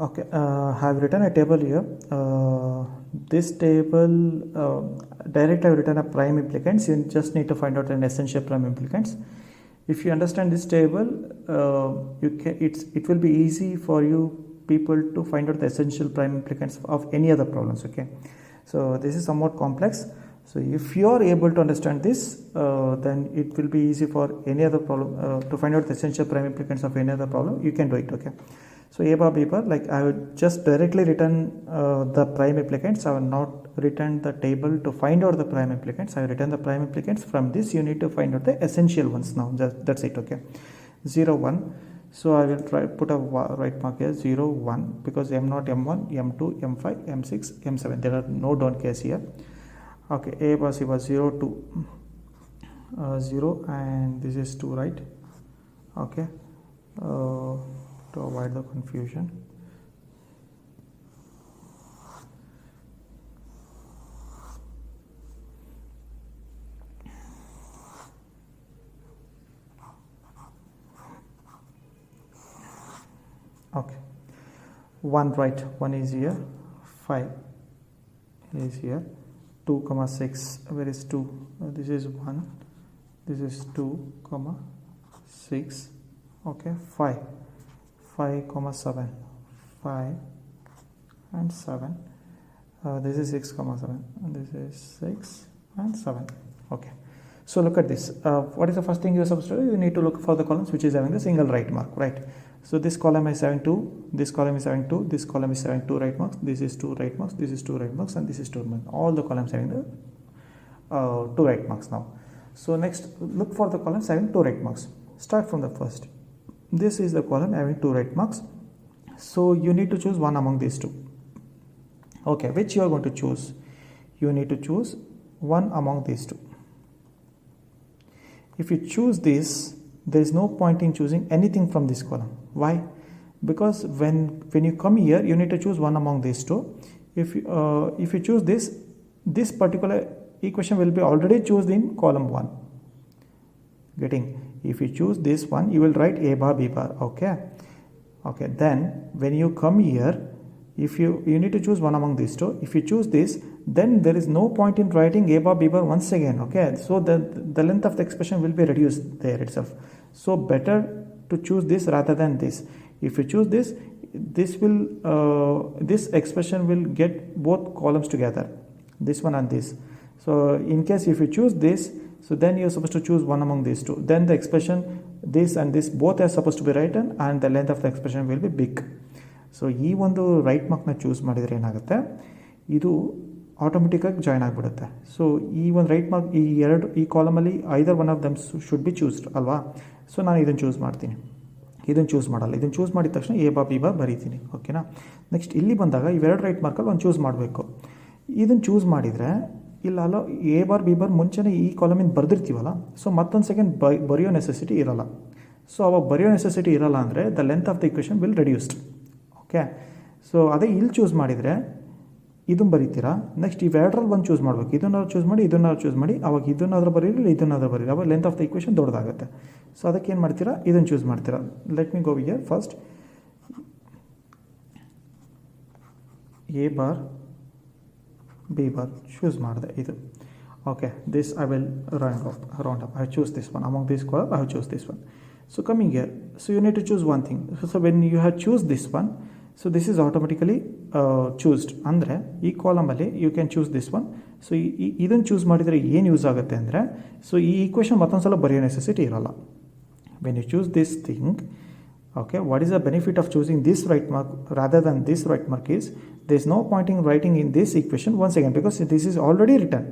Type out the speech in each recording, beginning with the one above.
Okay, I have written a table here. This table, directly I have written a prime implicants. You just need to find out an essential prime implicants. If you understand this table, it will be easy for you people to find out the essential prime implicants of any other problems. Okay, so this is somewhat complex. So if you are able to understand this, then it will be easy for any other problem to find out the essential prime implicants of any other problem. You can do it. Okay. So A bar B bar, like I have just directly written the prime implicants. I have not written the table to find out the prime implicants. I have written the prime implicants. From this you need to find out the essential ones now. That's it. Okay. 0, 1. So I will try put a right mark here 0, 1 because M0, M1, M2, M5, M6, M7. There are no don't cares here. Okay. A bar C bar 0, 2. 0 and this is 2, right? Okay. To avoid the confusion, okay, 1, right, 1 is here, 5 is here, 2, 6, where is 2? This is 1, this is 2, 6, okay, 5, 7, 5 and 7, this is 6, 7, and this is 6 and 7. Okay, so look at this. What is the first thing you are supposed to do? You need to look for the columns which is having the single right mark, right? So this column is having 2, this column is having 2, this column is having 2 right marks, this is 2 right marks, this is 2 right marks, and this is 2 right marks. All the columns having the 2 right marks now. So next, look for the columns having 2 right marks. Start from the first. This is the column having 2 right marks. So you need to choose one among these two. Okay, which you are going to choose? You need to choose one among these two. If you choose this, there is no point in choosing anything from this column. Why? Because when you come here, you need to choose one among these two. If you choose this particular equation will be already chosen in column 1. Getting? If you choose this one, you will write A bar B bar. Okay. Then when you come here, if you need to choose one among these two. If you choose this, then there is no point in writing A bar B bar once again. Okay, so the length of the expression will be reduced there itself. So better to choose this rather than this. If you choose this expression will get both columns together, this one and this. So in case if you choose this, so then you are supposed to choose one among these two. Then the expression this and this both are supposed to be written and the length of the expression will be big. So ಈ ಒಂದು right ಮಾರ್ಕ್ನ choose ಮಾಡಿದರೆ ಏನಾಗುತ್ತೆ, ಇದು ಆಟೋಮೆಟಿಕ್ಕಾಗಿ join ಆಗಿಬಿಡುತ್ತೆ. So ಈ ಒಂದು right mark ಈ ಕಾಲಮಲ್ಲಿ either one of them should be choosed ಅಲ್ವಾ. ಸೊ ನಾನು ಇದನ್ನು ಚೂಸ್ ಮಾಡ್ತೀನಿ, ಇದನ್ನು ಚೂಸ್ ಮಾಡಲ್ಲ. ಇದನ್ನು ಚೂಸ್ ಮಾಡಿದ ತಕ್ಷಣ ಎ ಬಾ ಬಿ ಬಾ ಬರೀತೀನಿ. ಓಕೆನಾ. ನೆಕ್ಸ್ಟ್ ಇಲ್ಲಿ ಬಂದಾಗ ಇವೆರಡು ರೈಟ್ ಮಾರ್ಕಲ್ಲಿ ಒಂದು ಚೂಸ್ ಮಾಡಬೇಕು. ಇದನ್ನು ಚೂಸ್ ಮಾಡಿದರೆ ಇಲ್ಲ ಎ ಬಾರ್ ಬಿ ಬಾರ್ ಮುಂಚೆನೇ ಈ ಕಾಲಮಿಂದ ಬರೆದಿರ್ತೀವಲ್ಲ, ಸೊ ಮತ್ತೊಂದು ಸೆಕೆಂಡ್ ಬರೆಯೋ ನೆಸೆಸಿಟಿ ಇರೋಲ್ಲ. ಸೊ ಅವಾಗ ಬರೆಯೋ ನೆಸೆಸಿಟಿ ಇರೋಲ್ಲ ಅಂದರೆ the length of the equation will reduced. Okay, so ಅದೇ ಇಲ್ಲಿ ಚೂಸ್ ಮಾಡಿದರೆ ಇದನ್ನು ಬರೀತೀರಾ. ನೆಕ್ಸ್ಟ್ ಇವೆರಡರಲ್ಲಿ ಒಂದು ಚೂಸ್ ಮಾಡಬೇಕು. ಇದನ್ನಾದ್ರು ಚೂಸ್ ಮಾಡಿ, ಇದನ್ನಾದ್ರು ಚೂಸ್ ಮಾಡಿ, ಅವಾಗ ಇದನ್ನಾದ್ರೂ ಬರೀರಿ, ಇದನ್ನಾದ್ರೂ ಬರೀರಿ, ಅವಾಗ ಲೆಂತ್ ಆಫ್ ದ ಇಕ್ವೇಷನ್ ದೊಡ್ಡದಾಗುತ್ತೆ. ಸೊ ಅದಕ್ಕೆ ಏನು ಮಾಡ್ತೀರಾ, ಇದನ್ನು ಚೂಸ್ ಮಾಡ್ತೀರಾ. Let me go here first. A bar B bar choose ಮಾಡಿದೆ ಇದು. Okay, this I will round up. I choose this one among this column. I have choose this one. So coming here, so you need to choose one thing. So when you have choose this one, so this is automatically choosed. ಅಂದರೆ ಈ ಕಾಲಮಲ್ಲಿ you can choose this one. So ಇದನ್ನು choose ಮಾಡಿದರೆ ಏನು use ಆಗುತ್ತೆ ಅಂದರೆ, so ಈ equation ಮತ್ತೊಂದು ಸಲ ಬರೆಯೋ ನೆಸೆಸಿಟಿ ಇರಲ್ಲ. When you choose this thing, okay, what is the benefit of choosing this right mark rather than this right mark is there is no point in writing in this equation once again because this is already written.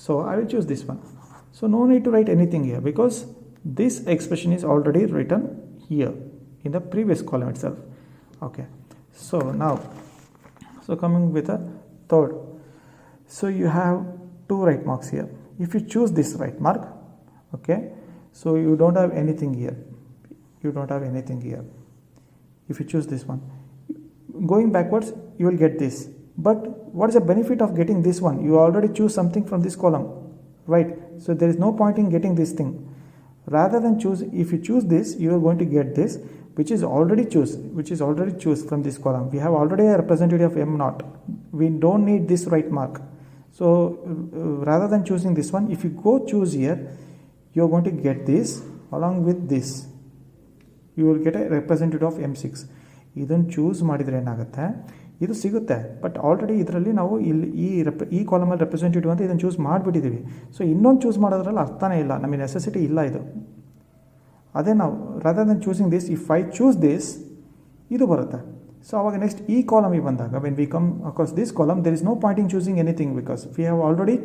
So I will choose this one. So no need to write anything here because this expression is already written here in the previous column itself. Okay, so now, so coming with a third, so you have 2 right marks here. If you choose this right mark, okay, so you don't have anything here. You don't have anything here. If you choose this one, going backwards you will get this. But what is the benefit of getting this one? You already choose something from this column, right? So there is no point in getting this thing. Rather than choose, if you choose this, you are going to get this. which is already choose from this column. We have already a representative of m naught. We don't need this right mark. So rather than choosing this one, if you go choose here, you're going to get this along with this. You will get a representative of m6. ಇದನ್ನು choose ಮಾಡಿದರೆ ಏನಾಗುತ್ತೆ, ಇದು ಸಿಗುತ್ತೆ. But already ಇದರಲ್ಲಿ ನಾವು ಇಲ್ಲಿ ಈ ಕಾಲಮಲ್ಲಿ representative ಅಂತ ಇದನ್ನು ಚೂಸ್ ಮಾಡಿಬಿಟ್ಟಿದ್ದೀವಿ. ಸೊ ಇನ್ನೊಂದು ಚೂಸ್ ಮಾಡೋದ್ರಲ್ಲಿ ಅರ್ಥನೇ ಇಲ್ಲ, ನಮಗೆ ನೆಸೆಸಿಟಿ ಇಲ್ಲ ಇದು. ಅದೇ ನಾವು rather than choosing this, if I choose this, ಇದು ಬರುತ್ತೆ. ಸೊ ಅವಾಗ ನೆಕ್ಸ್ಟ್ ಈ ಕಾಲಮಿಗೆ ಬಂದಾಗ when we come across this column, there is no point in choosing anything because we have already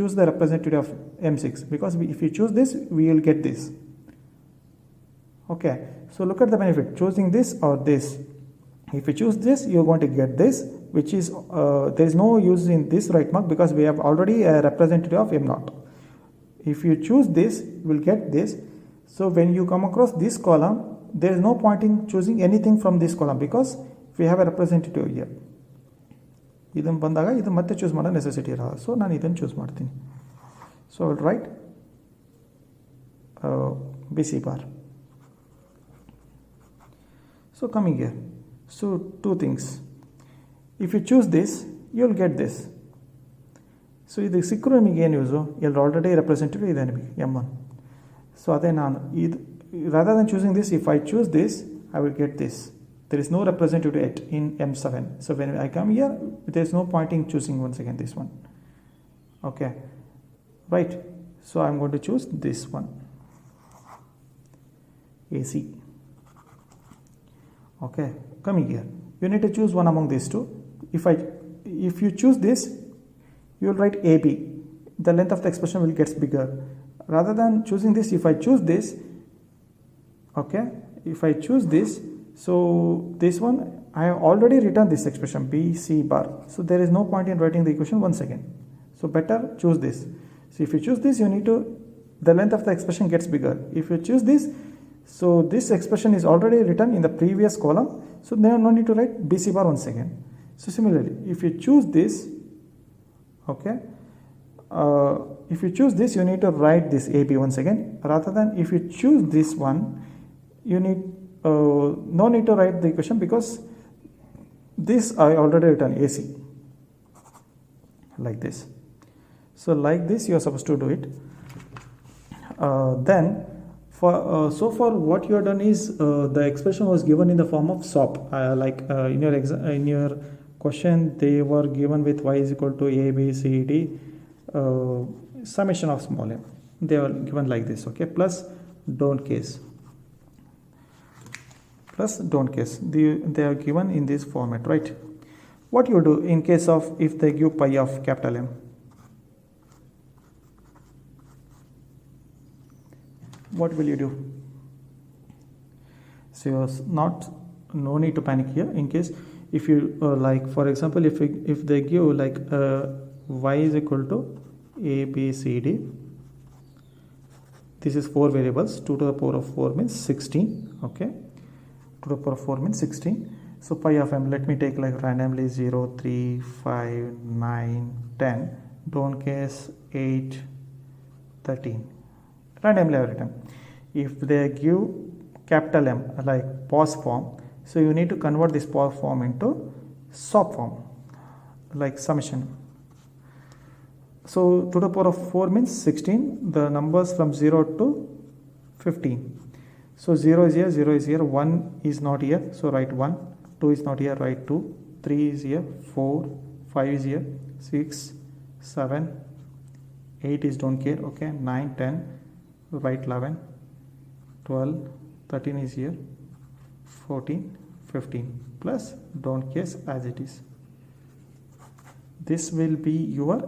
choose the representative of m6 because if you choose this we will get this. Okay, so look at the benefit, choosing this or this. If you choose this, you are going to get this, which is there is no use in this right mark because we have already a representative of m naught. If you choose this, you will get this. So when you come across this column, there is no point in choosing anything from this column because we have a representative here. ಇದನ್ನು ಬಂದಾಗ ಇದು ಮತ್ತೆ choose ಮಾಡೋ necessity ಇರಲ್ಲ. So ನಾನು ಇದನ್ನು choose ಮಾಡ್ತೀನಿ. So I will write BC bar. So coming here, so two things. If you choose this, you will get this. So ಇದು ಸಿಕ್ಕರು ನಿಮಗೆ ಏನು ಯೂಸು, ಇಲ್ಲಿ ಆಲ್ರೆಡಿ ರೆಪ್ರೆಸೆಂಟೇಟಿವ್ ಇದೆ ನಿಮಗೆ m1. ಸೊ ಅದೇ ನಾನು ಇದು rather than choosing this, if I choose this, I will get this. There is no representative yet in m7. So when I come here, there is no point in choosing once again this one. Okay, right. So I'm going to choose this one, AC. Okay, coming here, you need to choose one among these two. If you choose this, you will write AB. The length of the expression will get bigger. Rather than choosing this, if I choose this, okay, if I choose this, so this one I have already written this expression BC bar. So there is no point in writing the equation once again. So better choose this. So if you choose this, you need to, the length of the expression gets bigger. If you choose this, so this expression is already written in the previous column, so there no need to write BC bar once again. So similarly, if you choose this, okay, if you choose this, you need to write this AB once again. Rather than if you choose this one, you need no need to write the equation because this I already written AC like this. So like this you are supposed to do it. Then so far what you have done is the expression was given in the form of SOP. In your question they were given with y is equal to a b c d summation of small m. They are given like this, okay, plus don't case. They are given in this format, right? What you do in case of if they give pi of capital M? What will you do? So no need to panic here. In case if you like for example if they give like y is equal to a b c d, this is 4 variables, 2 to the power of 4 means 16, okay, 2 to the power of 4 means 16. So pi of m, let me take like randomly 0 3 5 9 10, don't case 8 13, randomly every time. If they give capital M like POS form, so you need to convert this POS form into SOP form like summation. So 2 to the power of 4 means 16, the numbers from 0 to 15. So 0 is here, 0 is here, 1 is not here, so write 1, 2 is not here, write 2, 3 is here, 4, 5 is here, 6, 7, 8 is don't care, okay, 9, 10, write 11, 12, 13 is here, 14, 15, plus don't case as it is. This will be your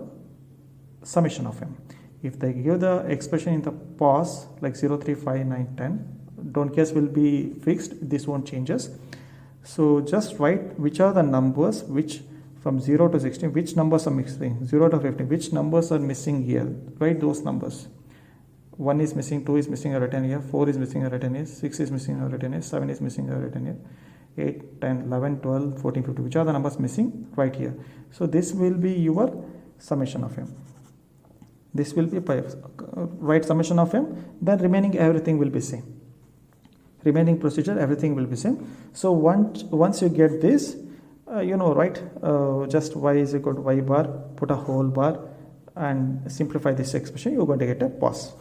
summation of m. If they give the expression in the pause like 0, 3, 5, 9, 10, don't case will be fixed, this won't changes. So just write which are the numbers which from 0 to 16, which numbers are missing, 0 to 15, which numbers are missing here, write those numbers. 1 is missing, 2 is missing, a written here, 4 is missing, a written here, 6 is missing, a written here, 7 is missing, a written here, 8, 10, 11, 12, 14, 15, which are the numbers missing right here. So this will be your summation of m. This will be write summation of m, then remaining everything will be same. remaining procedure, everything will be same. So once you get this, you know, right, just y is equal to y bar, put a whole bar and simplify this expression, you're going to get a pos.